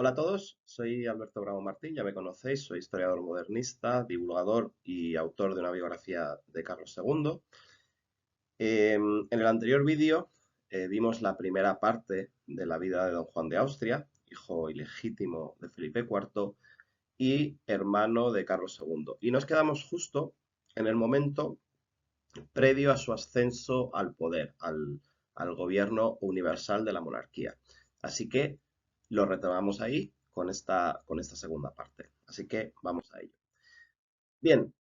Hola a todos, soy Alberto Bravo Martín, ya me conocéis, soy historiador modernista, divulgador y autor de una biografía de Carlos II. En el anterior vídeo vimos la primera parte de la vida de don Juan de Austria, hijo ilegítimo de Felipe IV y hermano de Carlos II. Y nos quedamos justo en el momento previo a su ascenso al poder, al gobierno universal de la monarquía. Así que lo retomamos ahí con esta segunda parte. Así que vamos a ello. Bien,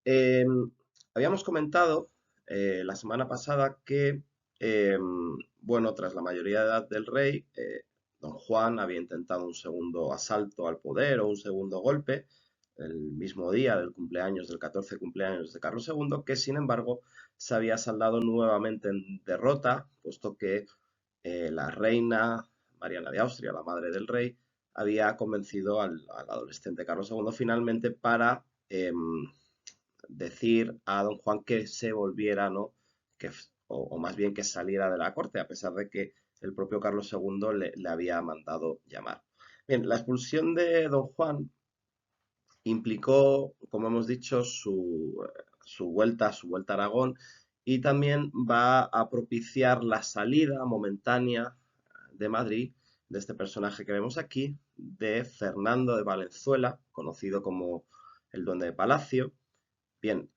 habíamos comentado la semana pasada que, bueno, tras la mayoría de edad del rey, don Juan había intentado un segundo asalto al poder o un segundo golpe el mismo día del cumpleaños, del 14 cumpleaños de Carlos II, que sin embargo se había saldado nuevamente en derrota, puesto que la reina Mariana de Austria, la madre del rey, había convencido al adolescente Carlos II finalmente para decir a don Juan que se volviera, ¿no? O más bien que saliera de la corte, a pesar de que el propio Carlos II le había mandado llamar. Bien, la expulsión de don Juan implicó, como hemos dicho, su vuelta a Aragón, y también va a propiciar la salida momentánea de Madrid de este personaje que vemos aquí, de Fernando de Valenzuela, conocido como el Duende de Palacio. Bien,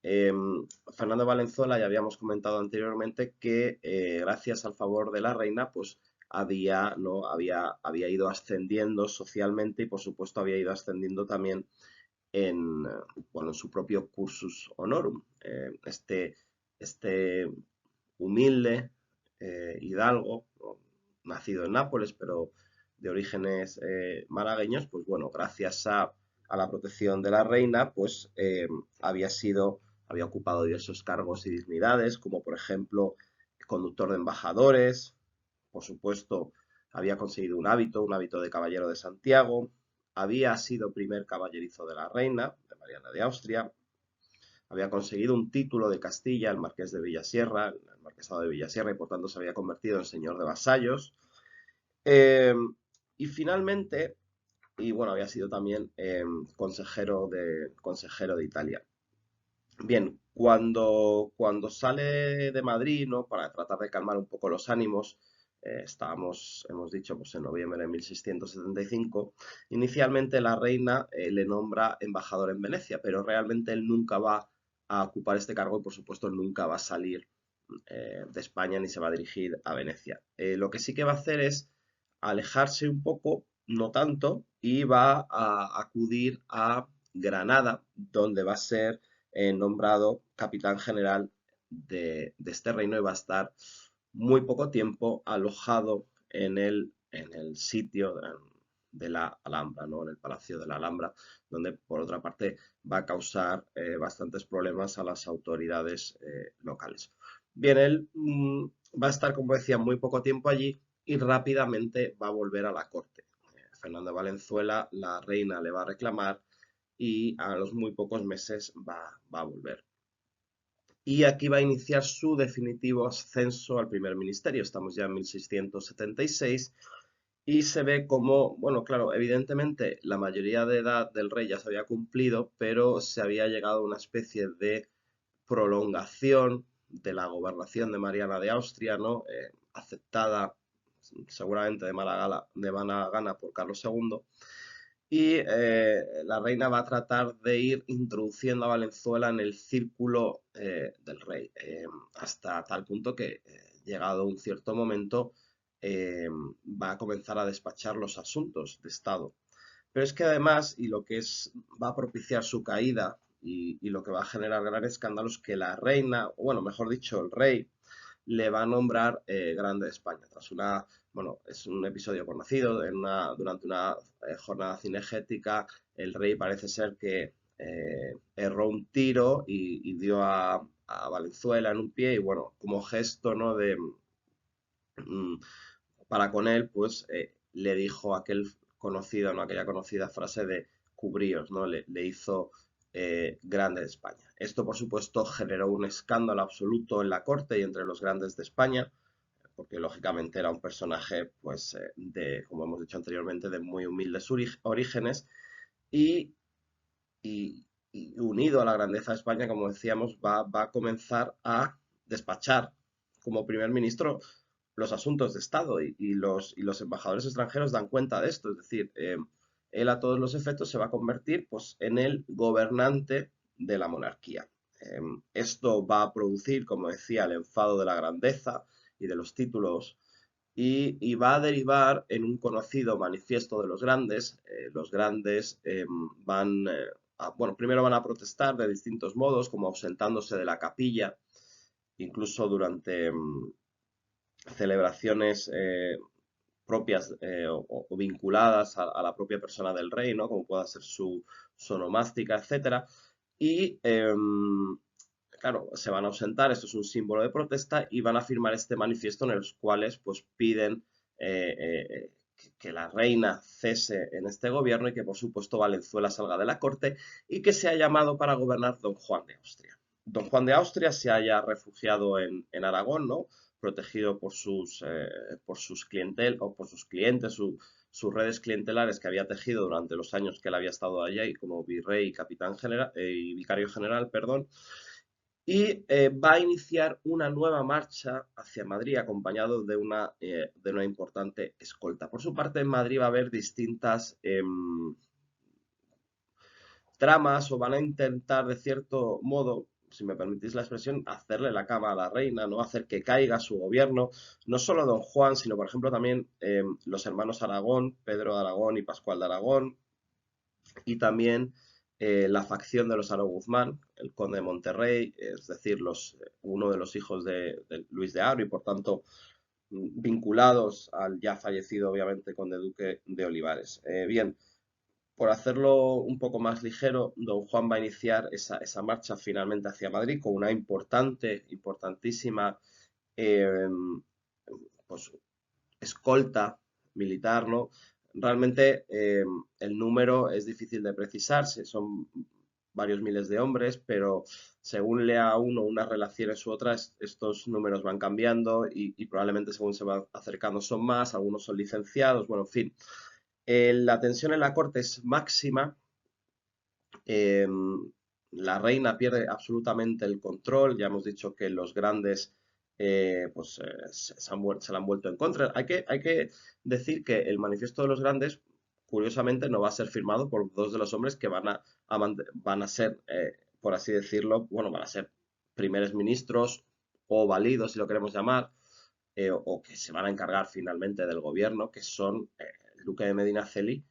Fernando Valenzuela ya habíamos comentado anteriormente que gracias al favor de la reina, pues ¿no? había ido ascendiendo socialmente y por supuesto había ido ascendiendo también en su propio cursus honorum. Este humilde hidalgo, ¿no? Nacido en Nápoles, pero de orígenes malagueños, pues bueno, gracias a la protección de la reina, pues había ocupado diversos cargos y dignidades, como por ejemplo conductor de embajadores, por supuesto, había conseguido un hábito de caballero de Santiago, había sido primer caballerizo de la reina, de Mariana de Austria, había conseguido un título de Castilla, el marqués de Villasierra, el marquesado de Villasierra, y por tanto se había convertido en señor de vasallos. Eh, y finalmente, y bueno, había sido también consejero de Italia. Bien, cuando sale de Madrid, ¿no? Para tratar de calmar un poco los ánimos, hemos dicho, pues en noviembre de 1675, inicialmente la reina le nombra embajador en Venecia, pero realmente él nunca va a ocupar este cargo y por supuesto nunca va a salir de España ni se va a dirigir a Venecia. Lo que sí que va a hacer es alejarse un poco, no tanto, y va a acudir a Granada, donde va a ser nombrado capitán general de este reino y va a estar muy poco tiempo alojado en el sitio de la Alhambra, ¿no? En el Palacio de la Alhambra, donde por otra parte va a causar bastantes problemas a las autoridades locales. Bien, él va a estar, como decía, muy poco tiempo allí y rápidamente va a volver a la corte. Fernando de Valenzuela, la reina le va a reclamar y a los muy pocos meses va a volver. Y aquí va a iniciar su definitivo ascenso al primer ministerio. Estamos ya en 1676 y se ve como, bueno, claro, evidentemente la mayoría de edad del rey ya se había cumplido, pero se había llegado a una especie de prolongación de la gobernación de Mariana de Austria, ¿no? Aceptada seguramente de mala gana por Carlos II. Y la reina va a tratar de ir introduciendo a Valenzuela en el círculo del rey, hasta tal punto que, llegado un cierto momento, va a comenzar a despachar los asuntos de Estado. Pero es que además, y lo que va a propiciar su caída y lo que va a generar gran escándalo es que la reina, o bueno, mejor dicho, el rey, le va a nombrar Grande de España. Bueno, es un episodio conocido, durante una jornada cinegética, el rey parece ser que erró un tiro y dio a Valenzuela en un pie y bueno, como gesto, ¿no? Mm, para con él, pues le dijo aquel conocido, ¿no? Aquella conocida frase de cubríos, ¿no? Le hizo grande de España. Esto, por supuesto, generó un escándalo absoluto en la corte y entre los grandes de España, porque lógicamente era un personaje, pues, como hemos dicho anteriormente, de muy humildes orígenes y, y unido a la grandeza de España, como decíamos, va a comenzar a despachar como primer ministro los asuntos de Estado y los embajadores extranjeros dan cuenta de esto, es decir, él a todos los efectos se va a convertir pues, en el gobernante de la monarquía. Esto va a producir, como decía, el enfado de la grandeza y de los títulos y va a derivar en un conocido manifiesto de los grandes. Los grandes van, bueno, primero van a protestar de distintos modos, como ausentándose de la capilla, incluso durante celebraciones propias o vinculadas a la propia persona del rey, ¿no? Como pueda ser su onomástica, etcétera. Y claro, se van a ausentar, esto es un símbolo de protesta, y van a firmar este manifiesto en los cuales pues piden eh, que la reina cese en este gobierno y que por supuesto Valenzuela salga de la corte y que sea llamado para gobernar don Juan de Austria. Don Juan de Austria se haya refugiado en Aragón, ¿no? Protegido por sus clientel o por sus clientes, sus redes clientelares que había tejido durante los años que él había estado allí como virrey y capitán general y vicario general, perdón, y va a iniciar una nueva marcha hacia Madrid acompañado de una importante escolta. Por su parte, en Madrid va a haber distintas tramas o van a intentar, de cierto modo, si me permitís la expresión, hacerle la cama a la reina, ¿no? Hacer que caiga su gobierno. No solo don Juan, sino, por ejemplo, también los hermanos Aragón, Pedro de Aragón y Pascual de Aragón, y también la facción de los Aro Guzmán, el conde de Monterrey, es decir, uno de los hijos de Luis de Haro y por tanto vinculados al ya fallecido, obviamente, conde duque de Olivares. Bien, por hacerlo un poco más ligero, don Juan va a iniciar esa marcha finalmente hacia Madrid con una importantísima eh, pues, escolta militar, ¿no? Realmente el número es difícil de precisar, son varios miles de hombres, pero según lea uno unas relaciones u otras, estos números van cambiando y probablemente según se van acercando son más, algunos son licenciados, bueno, en fin. La tensión en la corte es máxima, eh, la reina pierde absolutamente el control, ya hemos dicho que los grandes se la han vuelto en contra. Hay que decir que el manifiesto de los grandes, curiosamente, no va a ser firmado por dos de los hombres que van a ser, por así decirlo, bueno, van a ser primeros ministros o validos, si lo queremos llamar, o que se van a encargar finalmente del gobierno, que son el duque de Medinaceli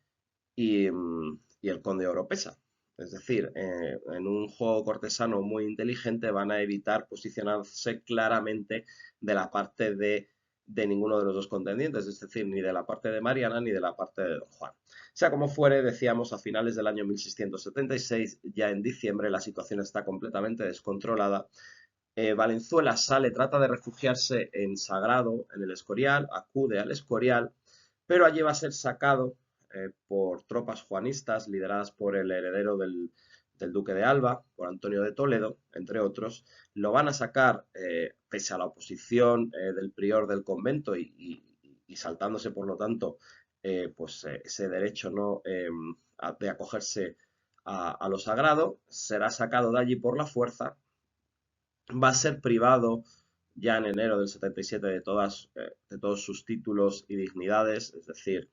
y el conde de Oropesa. Es decir, en un juego cortesano muy inteligente van a evitar posicionarse claramente de la parte de ninguno de los dos contendientes, es decir, ni de la parte de Mariana ni de la parte de Don Juan. Sea como fuere, decíamos, a finales del año 1676, ya en diciembre, la situación está completamente descontrolada. Valenzuela sale, trata de refugiarse en Sagrado, en el Escorial, acude al Escorial, pero allí va a ser sacado por tropas juanistas lideradas por el heredero del duque de Alba, por Antonio de Toledo, entre otros. Lo van a sacar pese a la oposición del prior del convento y saltándose, por lo tanto, ese derecho, ¿no? De acogerse a lo sagrado. Será sacado de allí por la fuerza, va a ser privado ya en enero del 77 de todos sus títulos y dignidades, es decir,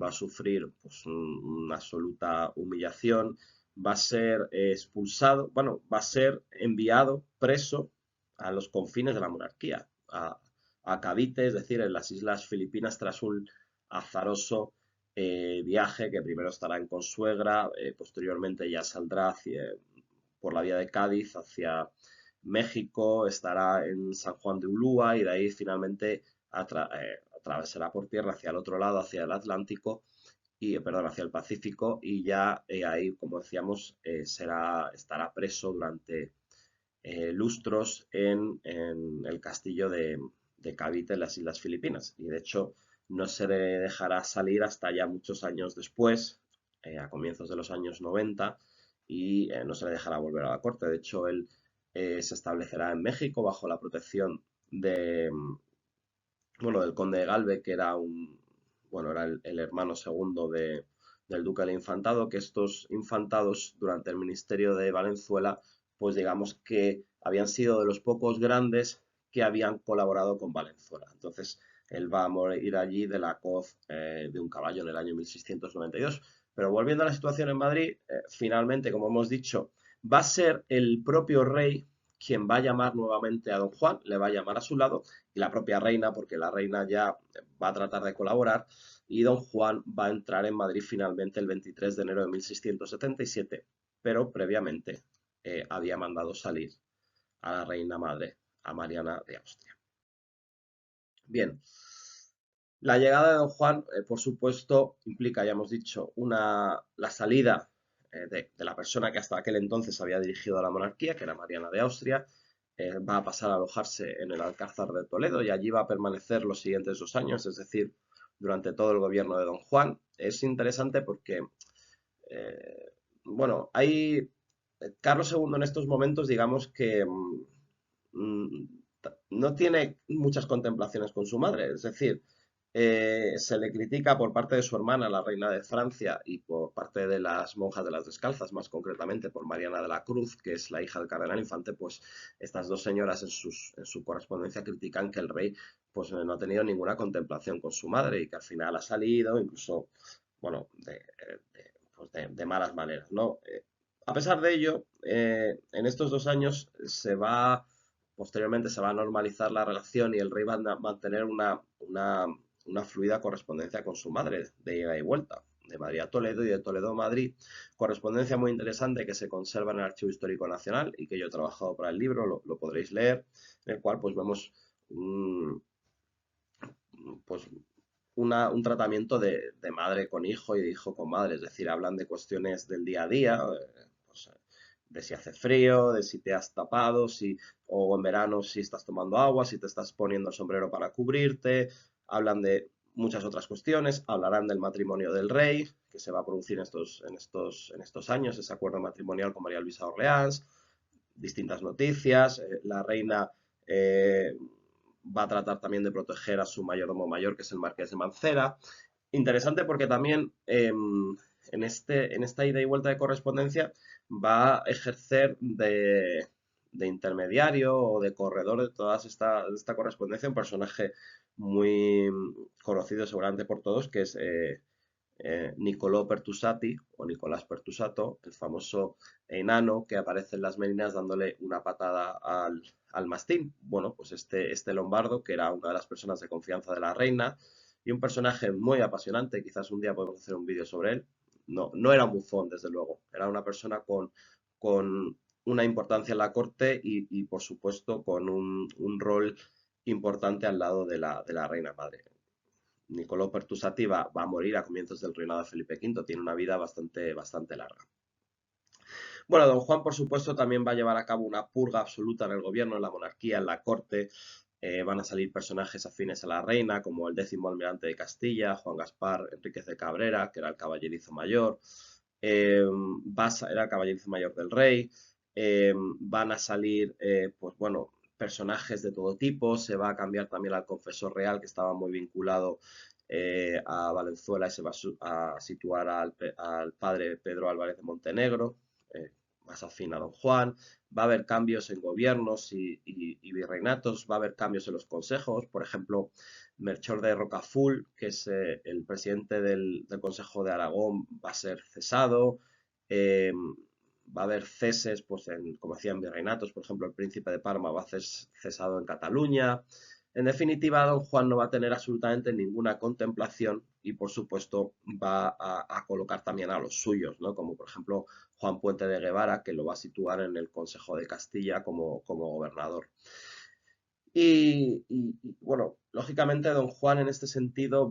va a sufrir pues, una absoluta humillación, va a ser expulsado, bueno, va a ser enviado preso a los confines de la monarquía, a Cavite, es decir, en las Islas Filipinas, tras un azaroso viaje que primero estará en Consuegra, posteriormente ya saldrá por la vía de Cádiz hacia México, estará en San Juan de Ulúa y de ahí finalmente atravesará por tierra hacia el otro lado, hacia el Atlántico, perdón, hacia el Pacífico y ya ahí, como decíamos, estará preso durante lustros en el castillo de Cavite en las Islas Filipinas. Y de hecho no se le dejará salir hasta ya muchos años después, a comienzos de los años 90, y no se le dejará volver a la corte. De hecho, él se establecerá en México bajo la protección de, bueno, del conde de Galve, que era bueno, era el hermano segundo del duque del Infantado, que estos infantados durante el ministerio de Valenzuela, pues digamos que habían sido de los pocos grandes que habían colaborado con Valenzuela. Entonces, él va a morir allí de la coz de un caballo en el año 1692. Pero volviendo a la situación en Madrid, finalmente, como hemos dicho, va a ser el propio rey quien va a llamar nuevamente a don Juan, le va a llamar a su lado, y la propia reina, porque la reina ya va a tratar de colaborar, y don Juan va a entrar en Madrid finalmente el 23 de enero de 1677, pero previamente había mandado salir a la reina madre, a Mariana de Austria. Bien, la llegada de don Juan, por supuesto, implica, ya hemos dicho, la salida de la persona que hasta aquel entonces había dirigido a la monarquía, que era Mariana de Austria. Va a pasar a alojarse en el Alcázar de Toledo y allí va a permanecer los siguientes 2 años, es decir, durante todo el gobierno de don Juan. Es interesante porque, eh, bueno, hay Carlos II en estos momentos, digamos que mm, no tiene muchas contemplaciones con su madre, es decir, se le critica por parte de su hermana, la reina de Francia, y por parte de las monjas de las Descalzas, más concretamente por Mariana de la Cruz, que es la hija del cardenal infante, pues estas dos señoras en su correspondencia critican que el rey pues no ha tenido ninguna contemplación con su madre y que al final ha salido, incluso, bueno, de malas maneras, ¿no? A pesar de ello, en estos 2 años posteriormente se va a normalizar la relación y el rey va a mantener una fluida correspondencia con su madre, de ida y vuelta, de Madrid a Toledo y de Toledo a Madrid. Correspondencia muy interesante que se conserva en el Archivo Histórico Nacional y que yo he trabajado para el libro, lo podréis leer, en el cual pues vemos un, pues, un tratamiento de madre con hijo y de hijo con madre, es decir, hablan de cuestiones del día a día, pues, de si hace frío, de si te has tapado, o en verano si estás tomando agua, si te estás poniendo el sombrero para cubrirte, hablan de muchas otras cuestiones, hablarán del matrimonio del rey, que se va a producir en estos años, ese acuerdo matrimonial con María Luisa de Orleans, distintas noticias, la reina eh, va a tratar también de proteger a su mayordomo mayor, que es el marqués de Mancera. Interesante porque también en esta ida y vuelta de correspondencia va a ejercer de intermediario o de corredor de de esta correspondencia un personaje muy conocido seguramente por todos, que es Niccolò Pertusati o Nicolás Pertusato, el famoso enano que aparece en las Meninas dándole una patada al mastín. Bueno, pues este lombardo, que era una de las personas de confianza de la reina y un personaje muy apasionante, quizás un día podemos hacer un vídeo sobre él. No, no era un bufón, desde luego, era una persona con una importancia en la corte y por supuesto, con un rol importante al lado de la reina madre. Niccolò Pertusati va a morir a comienzos del reinado de Felipe V, tiene una vida bastante larga. Bueno, don Juan, por supuesto, también va a llevar a cabo una purga absoluta en el gobierno, en la monarquía, en la corte. Van a salir personajes afines a la reina, como el 10º almirante de Castilla, Juan Gaspar Enríquez de Cabrera, que era el caballerizo mayor. Era el caballerizo mayor del rey. Van a salir, pues bueno, personajes de todo tipo. Se va a cambiar también al confesor real, que estaba muy vinculado a Valenzuela y se va a situar al padre Pedro Álvarez de Montenegro, eh, más afín a don Juan. Va a haber cambios en gobiernos y virreinatos, va a haber cambios en los consejos. Por ejemplo, Melchor de Rocafull, que es el presidente del Consejo de Aragón, va a ser cesado. Eh, Va a haber ceses, pues como decían virreinatos, por ejemplo, el príncipe de Parma va a ser cesado en Cataluña. En definitiva, don Juan no va a tener absolutamente ninguna contemplación y, por supuesto, va a colocar también a los suyos, ¿no? Como por ejemplo Juan Puente de Guevara, que lo va a situar en el Consejo de Castilla como gobernador. Bueno, lógicamente don Juan en este sentido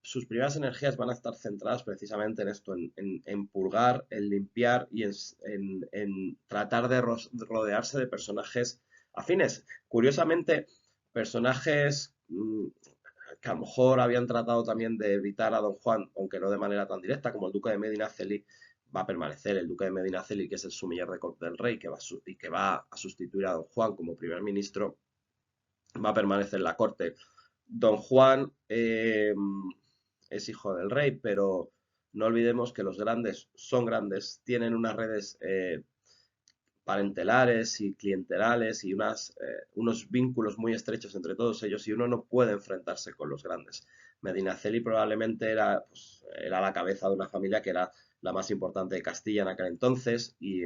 sus primeras energías van a estar centradas precisamente en esto, en purgar, en limpiar y en tratar de rodearse de personajes afines. Curiosamente, personajes que a lo mejor habían tratado también de evitar a don Juan, aunque no de manera tan directa, como el duque de Medinaceli, va a permanecer el duque de Medinaceli, que es el sumiller de corte del rey, y que va a sustituir a don Juan como primer ministro, va a permanecer en la corte. Don Juan es hijo del rey, pero no olvidemos que los grandes son grandes, tienen unas redes parentelares y clientelares y unos vínculos muy estrechos entre todos ellos y uno no puede enfrentarse con los grandes. Medinaceli probablemente era la cabeza de una familia que era la más importante de Castilla en aquel entonces y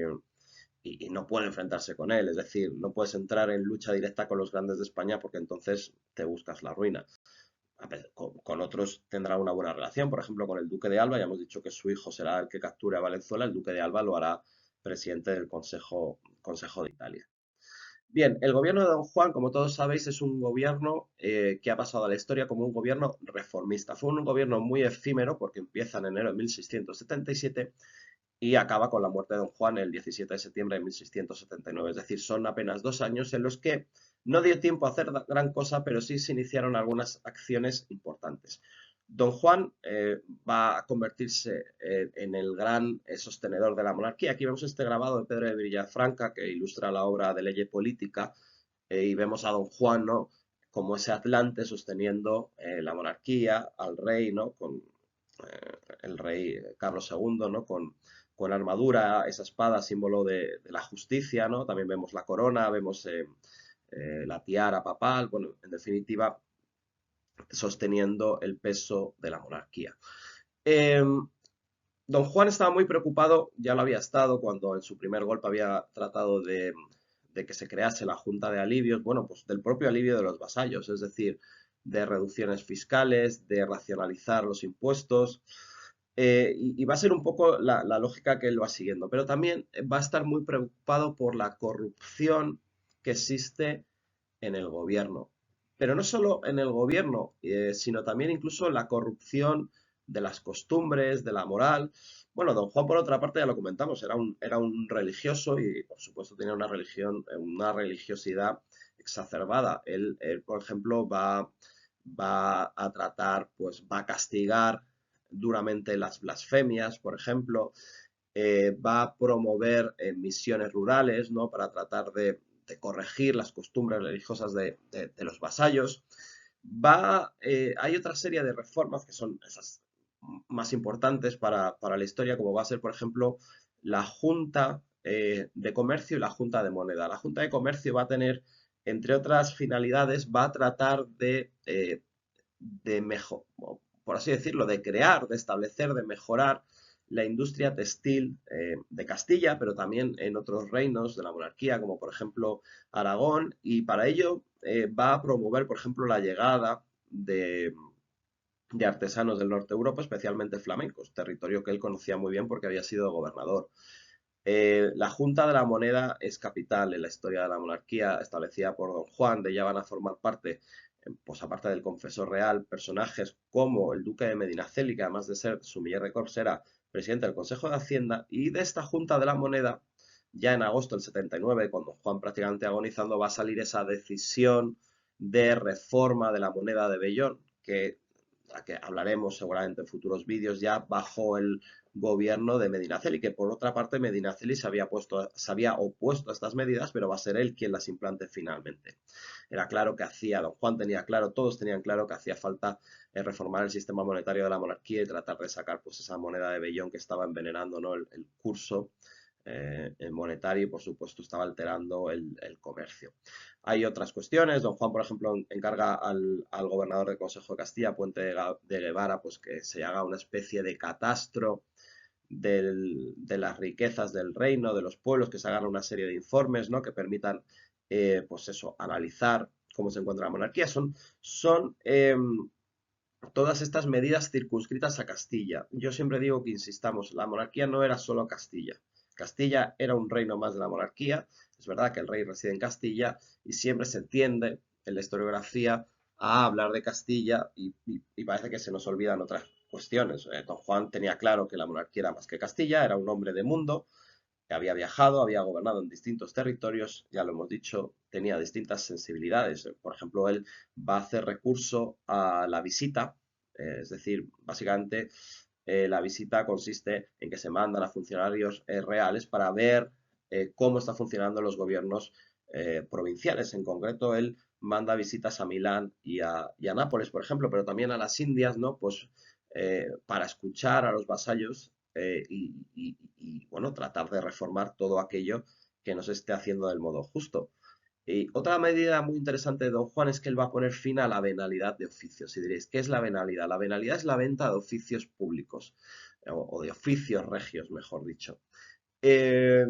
no puede enfrentarse con él. Es decir, no puedes entrar en lucha directa con los grandes de España porque entonces te buscas la ruina. Con otros tendrá una buena relación, por ejemplo, con el duque de Alba, ya hemos dicho que su hijo será el que capture a Valenzuela, el duque de Alba lo hará presidente del Consejo de Italia. Bien, el gobierno de Don Juan, como todos sabéis, es un gobierno que ha pasado a la historia como un gobierno reformista. Fue un gobierno muy efímero porque empieza en enero de 1677 y acaba con la muerte de Don Juan el 17 de septiembre de 1679. Es decir, son apenas 2 años en los que no dio tiempo a hacer gran cosa, pero sí se iniciaron algunas acciones importantes. Don Juan va a convertirse en el gran sostenedor de la monarquía. Aquí vemos este grabado de Pedro de Villafranca que ilustra la obra de Ley Política y vemos a Don Juan, ¿no?, como ese Atlante sosteniendo la monarquía, al rey, ¿no?, con el rey Carlos II, ¿no?, con armadura, esa espada, símbolo de la justicia, ¿no? También vemos la corona, vemos la tiara papal, bueno, en definitiva, sosteniendo el peso de la monarquía. Eh, Don Juan estaba muy preocupado, ya lo había estado cuando en su primer golpe había tratado de que se crease la Junta de Alivios, bueno, pues del propio alivio de los vasallos, es decir, de reducciones fiscales, de racionalizar los impuestos, y va a ser un poco la lógica que él va siguiendo, pero también va a estar muy preocupado por la corrupción que existe en el gobierno. Pero no solo en el gobierno, sino también incluso la corrupción de las costumbres, de la moral. Bueno, don Juan, por otra parte, ya lo comentamos, era un religioso y, por supuesto, tenía una religión, una religiosidad exacerbada. Él, por ejemplo, va a tratar, pues va a castigar duramente las blasfemias, por ejemplo, va a promover misiones rurales, ¿no?, para tratar de corregir las costumbres religiosas de los vasallos. Hay otra serie de reformas que son esas más importantes para la historia, como va a ser, por ejemplo, la Junta de Comercio y la Junta de Moneda. La Junta de Comercio va a tener, entre otras finalidades, va a tratar de mejor, por así decirlo, de crear, de establecer, de mejorar la industria textil de Castilla, pero también en otros reinos de la monarquía, como por ejemplo Aragón, y para ello va a promover, por ejemplo, la llegada de artesanos del norte de Europa, especialmente flamencos, territorio que él conocía muy bien porque había sido gobernador. La Junta de la Moneda es capital en la historia de la monarquía, establecida por Don Juan. De ella van a formar parte, pues aparte del confesor real, personajes como el duque de Medinaceli, que además de ser sumiller de Corps era presidente del Consejo de Hacienda, y de esta Junta de la Moneda, ya en agosto del 79, cuando Juan prácticamente agonizando, va a salir esa decisión de reforma de la moneda de Bellón, que la que hablaremos seguramente en futuros vídeos, ya bajo el gobierno de Medinaceli, que por otra parte Medinaceli se había opuesto a estas medidas, pero va a ser él quien las implante finalmente. Era claro que don Juan tenía claro, todos tenían claro que hacía falta reformar el sistema monetario de la monarquía y tratar de sacar pues esa moneda de vellón que estaba envenenando, ¿no?, el curso monetario y por supuesto estaba alterando el comercio. Hay otras cuestiones. Don Juan, por ejemplo, encarga al gobernador del Consejo de Castilla, Puente de Guevara, pues que se haga una especie de catastro de las riquezas del reino, de los pueblos, que se hagan una serie de informes, ¿no?, que permitan, pues eso, analizar cómo se encuentra la monarquía. Son todas estas medidas circunscritas a Castilla. Yo siempre digo que insistamos, la monarquía no era solo Castilla. Castilla era un reino más de la monarquía. Es verdad que el rey reside en Castilla y siempre se tiende en la historiografía a hablar de Castilla y parece que se nos olvidan otras cuestiones. Don Juan tenía claro que la monarquía era más que Castilla, era un hombre de mundo, que había viajado, había gobernado en distintos territorios, ya lo hemos dicho, tenía distintas sensibilidades. Por ejemplo, él va a hacer recurso a la visita, es decir, básicamente la visita consiste en que se mandan a funcionarios reales para ver cómo están funcionando los gobiernos provinciales. En concreto, él manda visitas a Milán y a Nápoles, por ejemplo, pero también a las Indias, ¿no? Pues para escuchar a los vasallos bueno, tratar de reformar todo aquello que no se esté haciendo del modo justo. Y otra medida muy interesante de Don Juan es que él va a poner fin a la venalidad de oficios. Y diréis, ¿qué es la venalidad? La venalidad es la venta de oficios públicos, o de oficios regios, mejor dicho. Eh,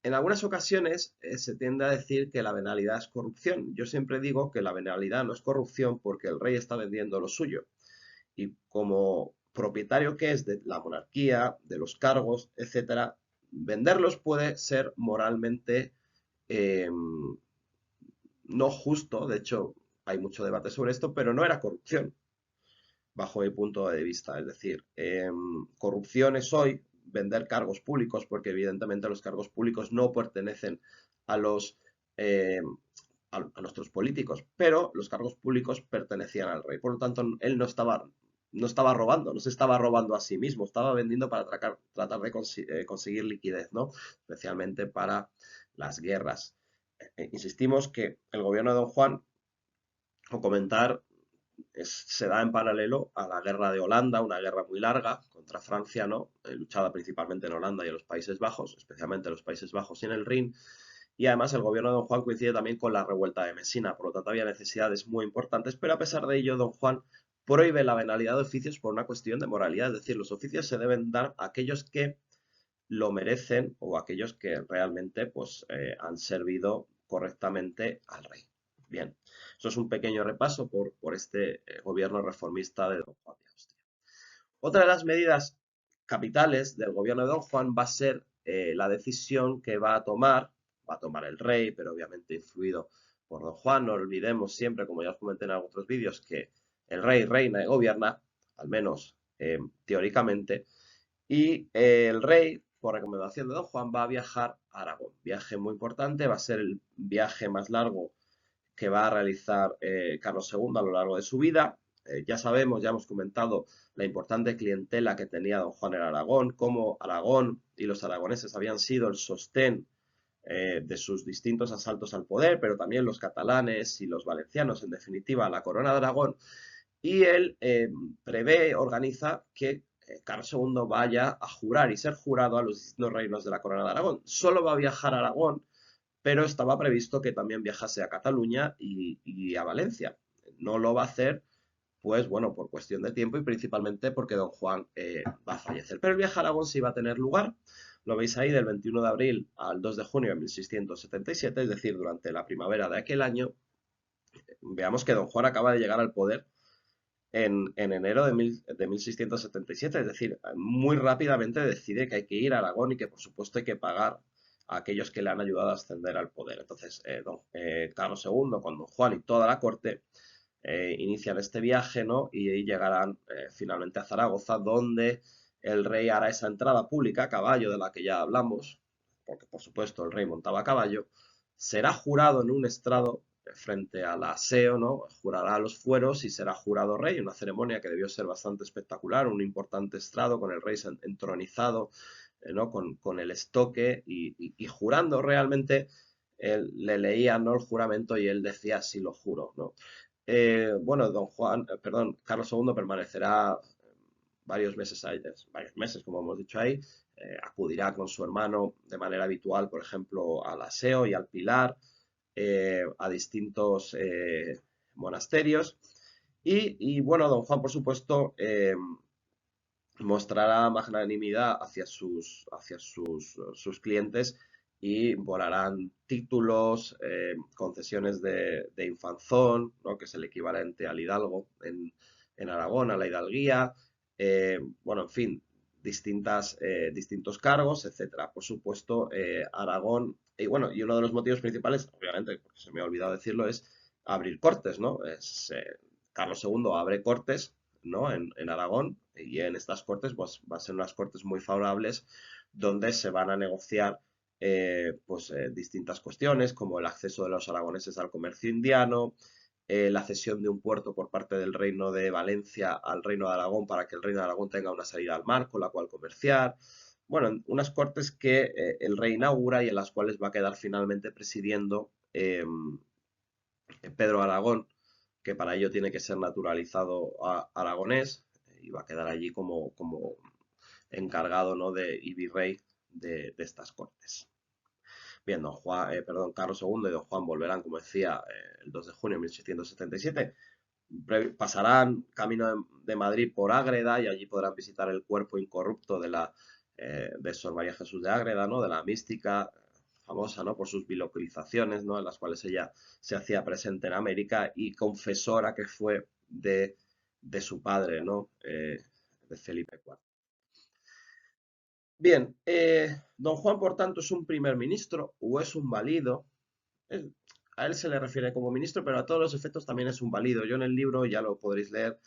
en algunas ocasiones se tiende a decir que la venalidad es corrupción. Yo siempre digo que la venalidad no es corrupción porque el rey está vendiendo lo suyo. Y como propietario que es de la monarquía, de los cargos, etcétera, venderlos puede ser moralmente eh, no justo. De hecho, hay mucho debate sobre esto, pero no era corrupción, bajo mi punto de vista. Es decir, corrupción es hoy vender cargos públicos, porque evidentemente los cargos públicos no pertenecen a los eh, a nuestros políticos, pero los cargos públicos pertenecían al rey. Por lo tanto, él no estaba robando, no se estaba robando a sí mismo, estaba vendiendo para tratar de conseguir liquidez, ¿no? Especialmente para las guerras. Insistimos que el gobierno de Don Juan, o comentar, se da en paralelo a la guerra de Holanda, una guerra muy larga contra Francia, ¿no? Luchada principalmente en Holanda y en los Países Bajos, especialmente en los Países Bajos y en el Rin. Y además el gobierno de Don Juan coincide también con la revuelta de Mesina, por lo tanto había necesidades muy importantes, pero a pesar de ello Don Juan prohíbe la venalidad de oficios por una cuestión de moralidad, es decir, los oficios se deben dar a aquellos que lo merecen o aquellos que realmente pues, han servido correctamente al rey. Bien, eso es un pequeño repaso por este gobierno reformista de Don Juan de Austria. Otra de las medidas capitales del gobierno de Don Juan va a ser la decisión que va a tomar el rey, pero obviamente influido por Don Juan. No olvidemos siempre, como ya os comenté en otros vídeos, que el rey reina y gobierna, al menos teóricamente, y el rey, por recomendación de Don Juan, va a viajar a Aragón. Viaje muy importante, va a ser el viaje más largo que va a realizar Carlos II a lo largo de su vida. Ya sabemos, ya hemos comentado la importante clientela que tenía Don Juan en Aragón, cómo Aragón y los aragoneses habían sido el sostén de sus distintos asaltos al poder, pero también los catalanes y los valencianos, en definitiva, la corona de Aragón. Y él prevé, organiza que Carlos II vaya a jurar y ser jurado a los distintos reinos de la corona de Aragón. Solo va a viajar a Aragón, pero estaba previsto que también viajase a Cataluña y a Valencia. No lo va a hacer, pues bueno, por cuestión de tiempo y principalmente porque Don Juan va a fallecer. Pero el viaje a Aragón sí va a tener lugar. Lo veis ahí del 21 de abril al 2 de junio de 1677, es decir, durante la primavera de aquel año. Veamos que Don Juan acaba de llegar al poder en enero de 1677, es decir, muy rápidamente decide que hay que ir a Aragón y que por supuesto hay que pagar a aquellos que le han ayudado a ascender al poder. Entonces, Carlos II, con Don Juan y toda la corte, inician este viaje, ¿no? Y llegarán finalmente a Zaragoza, donde el rey hará esa entrada pública a caballo de la que ya hablamos, porque por supuesto el rey montaba a caballo, será jurado en un estrado frente al aseo, ¿no? Jurará los fueros y será jurado rey, una ceremonia que debió ser bastante espectacular, un importante estrado con el rey entronizado, ¿no? Con el estoque y jurando realmente. Él le leía, ¿no?, el juramento y él decía, sí lo juro, ¿no? Bueno, perdón, Carlos II permanecerá varios meses, como hemos dicho ahí. Acudirá con su hermano de manera habitual, por ejemplo, al aseo y al pilar, a distintos monasterios. Bueno, Don Juan, por supuesto, mostrará magnanimidad hacia sus clientes y volarán títulos, concesiones de infanzón, ¿no?, que es el equivalente al hidalgo en Aragón, a la hidalguía, bueno, en fin, distintos cargos, etcétera. Por supuesto, Aragón, y bueno, y uno de los motivos principales, obviamente, porque se me ha olvidado decirlo, es abrir cortes, ¿no? Carlos II abre cortes, ¿no?, en Aragón, y en estas cortes pues va a ser unas cortes muy favorables donde se van a negociar distintas cuestiones como el acceso de los aragoneses al comercio indiano, la cesión de un puerto por parte del reino de Valencia al reino de Aragón para que el reino de Aragón tenga una salida al mar con la cual comerciar. bueno, unas cortes que el rey inaugura y en las cuales va a quedar finalmente presidiendo Pedro Aragón, que para ello tiene que ser naturalizado aragonés y va a quedar allí como encargado, ¿no?, y virrey de estas cortes. Bien, Carlos II y don Juan volverán, como decía, el 2 de junio de 1677. Pasarán camino de Madrid por Ágreda y allí podrán visitar el cuerpo incorrupto de Sor María Jesús de Ágreda, ¿no?, de la mística famosa, ¿no?, por sus bilocurizaciones, ¿no?, en las cuales ella se hacía presente en América y confesora que fue de su padre, ¿no?, de Felipe IV. Bien, don Juan, por tanto, es un primer ministro o es un valido. Es- a él se le refiere como ministro, pero a todos los efectos también es un valido. Yo en el libro, ya lo podréis leer,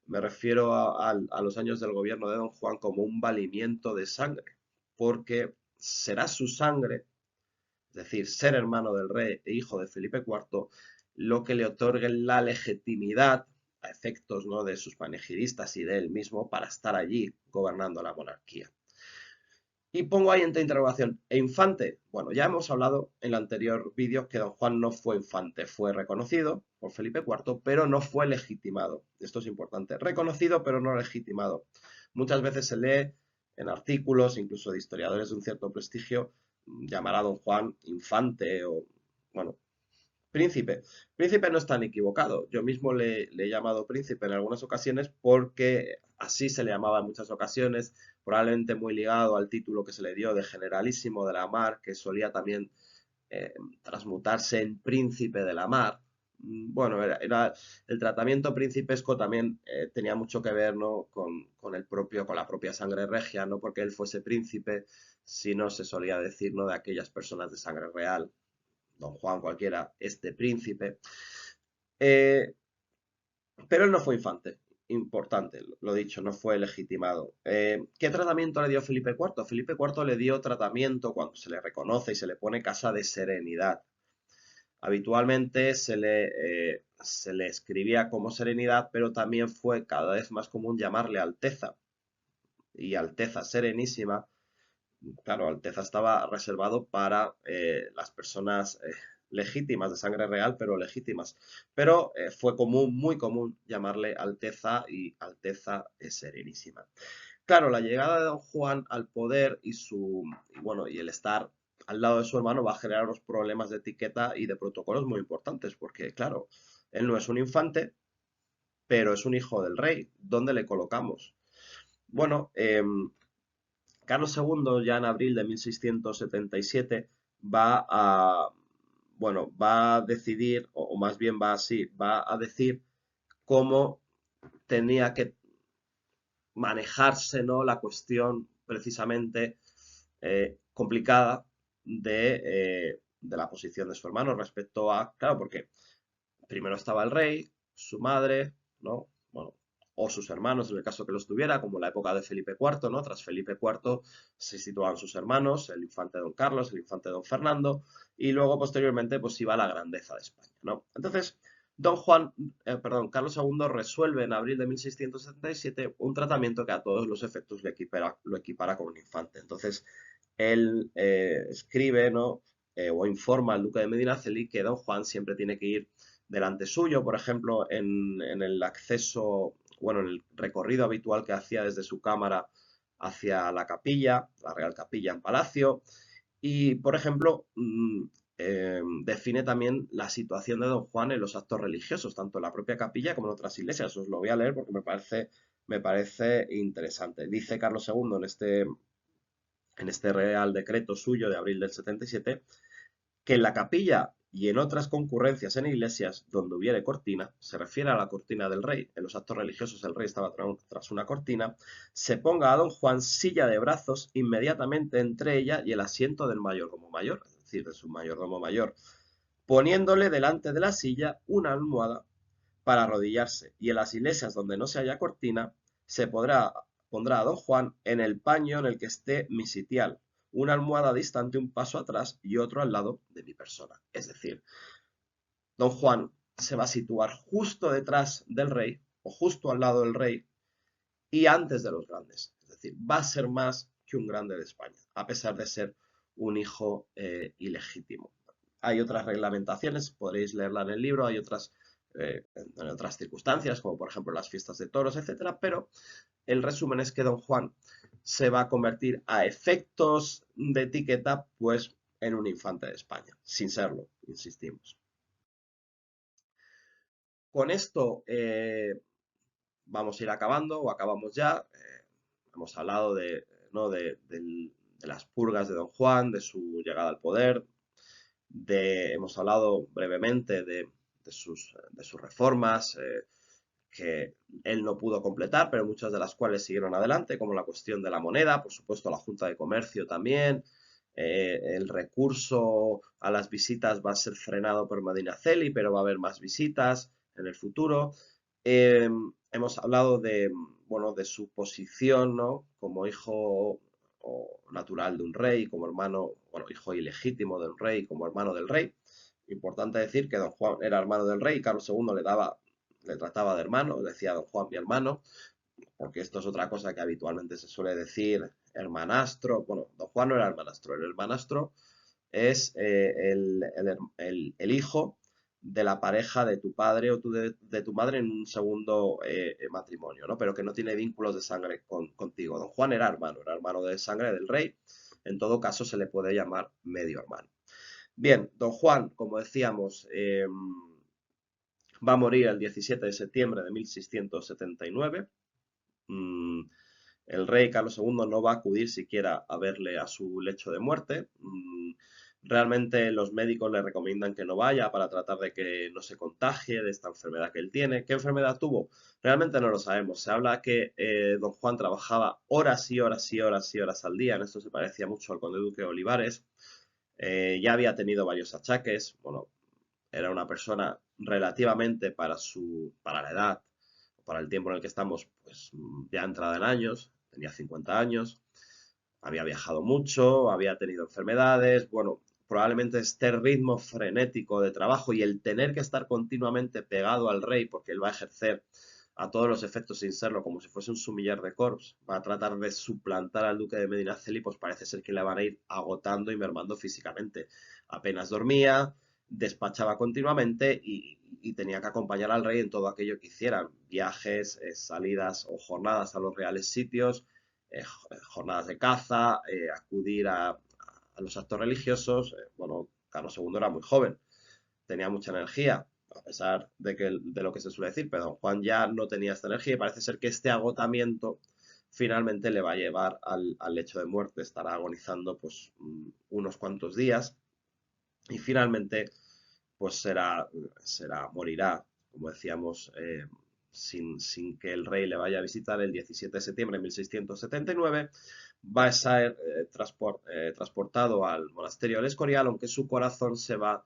me refiero a los años del gobierno de don Juan como un valimiento de sangre, porque será su sangre, es decir, ser hermano del rey e hijo de Felipe IV, lo que le otorgue la legitimidad a efectos, ¿no?, de sus panegiristas y de él mismo para estar allí gobernando la monarquía. Y pongo ahí entre interrogación, ¿e infante? Bueno, ya hemos hablado en el anterior vídeo que don Juan no fue infante, fue reconocido por Felipe IV, pero no fue legitimado. Esto es importante. Reconocido, pero no legitimado. Muchas veces se lee en artículos, incluso de historiadores de un cierto prestigio, llamar a don Juan infante o, bueno, príncipe. Príncipe no es tan equivocado. Yo mismo le he llamado príncipe en algunas ocasiones porque así se le llamaba en muchas ocasiones, probablemente muy ligado al título que se le dio de generalísimo de la mar, que solía también transmutarse en príncipe de la mar. Bueno, el tratamiento principesco también tenía mucho que ver, ¿no?, con la propia sangre regia, no porque él fuese príncipe, sino se solía decir, ¿no?, de aquellas personas de sangre real, don Juan cualquiera, este príncipe. Eh, pero él no fue infante, importante, lo dicho, no fue legitimado. ¿Qué tratamiento le dio Felipe IV? Felipe IV le dio tratamiento cuando se le reconoce y se le pone casa de serenidad. Habitualmente se le escribía como serenidad, pero también fue cada vez más común llamarle Alteza. Y Alteza Serenísima, claro, Alteza estaba reservado para las personas legítimas, de sangre real, pero legítimas. Pero fue común, muy común, llamarle Alteza y Alteza Serenísima. Claro, la llegada de don Juan al poder y el estar al lado de su hermano va a generar unos problemas de etiqueta y de protocolos muy importantes, porque claro, él no es un infante, pero es un hijo del rey. ¿Dónde le colocamos? Bueno, Carlos II, ya en abril de 1677, va a, va a decidir, o más bien va a decir cómo tenía que manejarse, ¿no?, la cuestión precisamente complicada de la posición de su hermano respecto a, claro, porque primero estaba el rey, su madre, ¿no? Bueno, o sus hermanos en el caso que los tuviera, como en la época de Felipe IV, ¿no? Tras Felipe IV se situaban sus hermanos, el infante don Carlos, el infante don Fernando, y luego posteriormente pues iba la grandeza de España, ¿no? Entonces, Carlos II resuelve en abril de 1677 un tratamiento que a todos los efectos lo equipara con un infante. Entonces, él escribe, ¿no?, o informa al duque de Medinaceli que don Juan siempre tiene que ir delante suyo, por ejemplo, en el acceso, bueno, en el recorrido habitual que hacía desde su cámara hacia la capilla, la Real Capilla en Palacio, y, por ejemplo, define también la situación de don Juan en los actos religiosos, tanto en la propia capilla como en otras iglesias. Os lo voy a leer porque me parece interesante. Dice Carlos II en este Real Decreto suyo de abril del 77, que en la capilla y en otras concurrencias en iglesias donde hubiere cortina, se refiere a la cortina del rey, en los actos religiosos el rey estaba tras una cortina, se ponga a don Juan silla de brazos inmediatamente entre ella y el asiento del mayordomo mayor, es decir, de su mayordomo mayor, poniéndole delante de la silla una almohada para arrodillarse, y en las iglesias donde no se haya cortina, pondrá a don Juan en el paño en el que esté mi sitial, una almohada distante un paso atrás y otro al lado de mi persona. Es decir, don Juan se va a situar justo detrás del rey o justo al lado del rey y antes de los grandes. Es decir, va a ser más que un grande de España, a pesar de ser un hijo ilegítimo. Hay otras reglamentaciones, podréis leerla en el libro, hay otras en otras circunstancias, como por ejemplo las fiestas de toros, etcétera, pero el resumen es que Don Juan se va a convertir a efectos de etiqueta, pues, en un infante de España, sin serlo, insistimos. Con esto vamos a ir acabando o acabamos ya. Hemos hablado ¿no? de las purgas de Don Juan, de su llegada al poder, hemos hablado brevemente de sus reformas, que él no pudo completar, pero muchas de las cuales siguieron adelante, como la cuestión de la moneda, por supuesto la Junta de Comercio también, el recurso a las visitas va a ser frenado por Medinaceli, pero va a haber más visitas en el futuro. Eh, Hemos hablado bueno, de su posición, ¿no? Como hijo natural de un rey, como hermano, bueno, hijo ilegítimo de un rey, como hermano del rey. Importante decir que don Juan era hermano del rey y Carlos II le trataba de hermano, decía don Juan mi hermano, porque esto es otra cosa que habitualmente se suele decir, hermanastro. Bueno, don Juan no era hermanastro, el hermanastro es el hijo de la pareja de tu padre o de tu madre en un segundo matrimonio, ¿no? Pero que no tiene vínculos de sangre contigo. Don Juan era hermano de sangre del rey. En todo caso, se le puede llamar medio hermano. Bien, don Juan, como decíamos, va a morir el 17 de septiembre de 1679. Mm, el rey Carlos II no va a acudir siquiera a verle a su lecho de muerte. Realmente los médicos le recomiendan que no vaya para tratar de que no se contagie de esta enfermedad que él tiene. ¿Qué enfermedad tuvo? Realmente no lo sabemos. Se habla que don Juan trabajaba horas y horas y horas y horas al día. En esto se parecía mucho al conde duque de Olivares. Ya había tenido varios achaques. Bueno, era una persona relativamente para la edad, para el tiempo en el que estamos, pues ya entrada en años, tenía 50 años, había viajado mucho, había tenido enfermedades, bueno, probablemente este ritmo frenético de trabajo y el tener que estar continuamente pegado al rey, porque él va a ejercer a todos los efectos sin serlo, como si fuese un sumiller de corps, va a tratar de suplantar al duque de Medinaceli, pues parece ser que le van a ir agotando y mermando físicamente. Apenas dormía, despachaba continuamente y tenía que acompañar al rey en todo aquello que hicieran, viajes, salidas o jornadas a los reales sitios, jornadas de caza, acudir a los actos religiosos. Bueno, Carlos II era muy joven, tenía mucha energía, a pesar de lo que se suele decir, pero don Juan ya no tenía esta energía y parece ser que este agotamiento finalmente le va a llevar al lecho de muerte, estará agonizando pues unos cuantos días y finalmente pues morirá, como decíamos, sin que el rey le vaya a visitar el 17 de septiembre de 1679. Va a ser transportado al monasterio del Escorial, aunque su corazón se va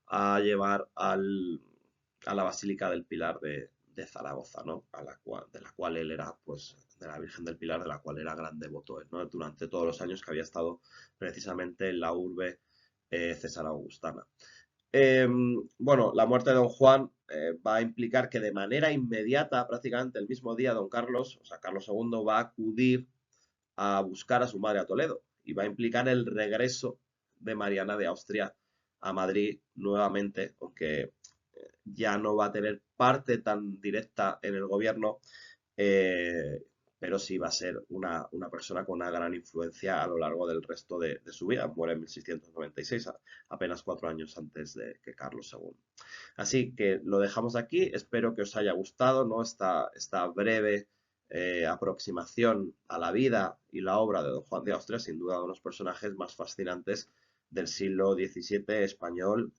a llevar a la Basílica del Pilar de Zaragoza, ¿no? De la cual él era, pues, de la Virgen del Pilar, de la cual era gran devoto, ¿no? Durante todos los años que había estado precisamente en la urbe César Augustana. Bueno, la muerte de don Juan va a implicar que de manera inmediata, prácticamente el mismo día, don Carlos, o sea, Carlos II, va a acudir a buscar a su madre a Toledo y va a implicar el regreso de Mariana de Austria a Madrid nuevamente, aunque ya no va a tener parte tan directa en el gobierno, eh, pero sí va a ser una persona con una gran influencia a lo largo del resto de su vida. Muere en 1696, apenas 4 años antes de que Carlos II. Así que lo dejamos aquí. Espero que os haya gustado, ¿no? Esta breve aproximación a la vida y la obra de Don Juan de Austria, sin duda uno de los personajes más fascinantes del siglo XVII español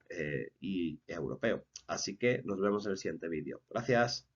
y europeo. Así que nos vemos en el siguiente vídeo. Gracias.